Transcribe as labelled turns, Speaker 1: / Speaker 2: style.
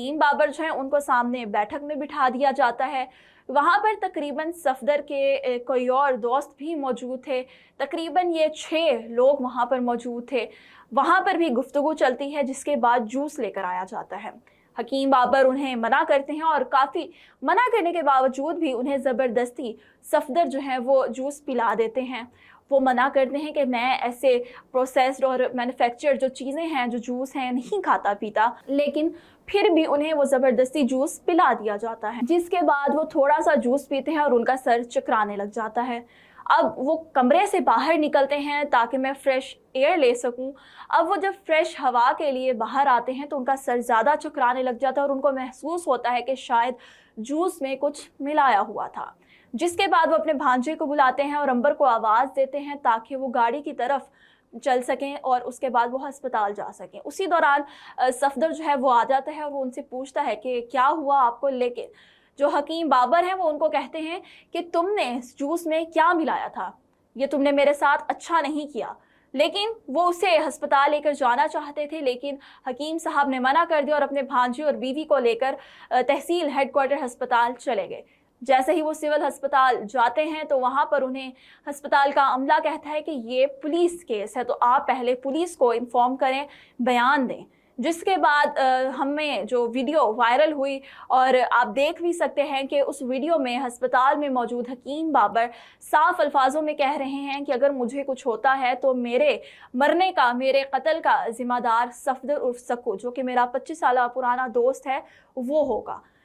Speaker 1: حکیم بابر جو ہیں उनको सामने बैठक में बिठा दिया जाता है। वहाँ पर तकरीबन सफदर के कोई और दोस्त भी मौजूद थे। तकरीबन ये 6 लोग वहाँ पर मौजूद थे। वहाँ पर भी गुफ्तगू चलती है, जिसके बाद जूस लेकर आया जाता है। हकीम बाबर उन्हें मना करते हैं और काफ़ी मना करने के बावजूद भी उन्हें ज़बरदस्ती सफदर जो है वो जूस पिला देते हैं। वो मना करते हैं कि मैं ऐसे प्रोसेस्ड और मैन्युफैक्चर्ड जो चीज़ें हैं, जो जूस हैं, नहीं खाता पीता, लेकिन फिर भी उन्हें वो ज़बरदस्ती जूस पिला दिया जाता है, जिसके बाद वो थोड़ा सा जूस पीते हैं और उनका सर चकराने लग जाता है। अब वो कमरे से बाहर निकलते हैं ताकि मैं फ़्रेश एयर ले सकूं। अब वो जब फ्रेश हवा के लिए बाहर आते हैं तो उनका सर ज़्यादा चकराने लग जाता है और उनको महसूस होता है कि शायद जूस में कुछ मिलाया हुआ था। जिसके बाद वो अपने भांजे को बुलाते हैं और अंबर को आवाज़ देते हैं ताकि वो गाड़ी की तरफ चल सकें और उसके बाद वो अस्पताल जा सकें। उसी दौरान सफदर जो है वो आ जाता है और वो उनसे पूछता है कि क्या हुआ आपको। लेकिन जो हकीम बाबर हैं वो उनको कहते हैं कि तुमने इस जूस में क्या मिलाया था, ये तुमने मेरे साथ अच्छा नहीं किया। लेकिन वो उसे अस्पताल लेकर जाना चाहते थे, लेकिन हकीम साहब ने मना कर दिया और अपने भांजे और बीवी को लेकर तहसील हेडक्वार्टर अस्पताल चले गए। जैसे ही वो सिविल अस्पताल जाते हैं तो वहाँ पर उन्हें अस्पताल का अमला कहता है कि ये पुलिस केस है, तो आप पहले पुलिस को इन्फॉर्म करें, बयान दें। जिसके बाद हमें जो वीडियो वायरल हुई और आप देख भी सकते हैं कि उस वीडियो में अस्पताल में मौजूद हकीम बाबर साफ अल्फाजों में कह रहे हैं कि अगर मुझे कुछ होता है तो मेरे मरने का, मेरे कत्ल का ज़िम्मेदार सफदर उर्फ सक्कू, जो कि मेरा 25 साल पुराना दोस्त है, वो होगा।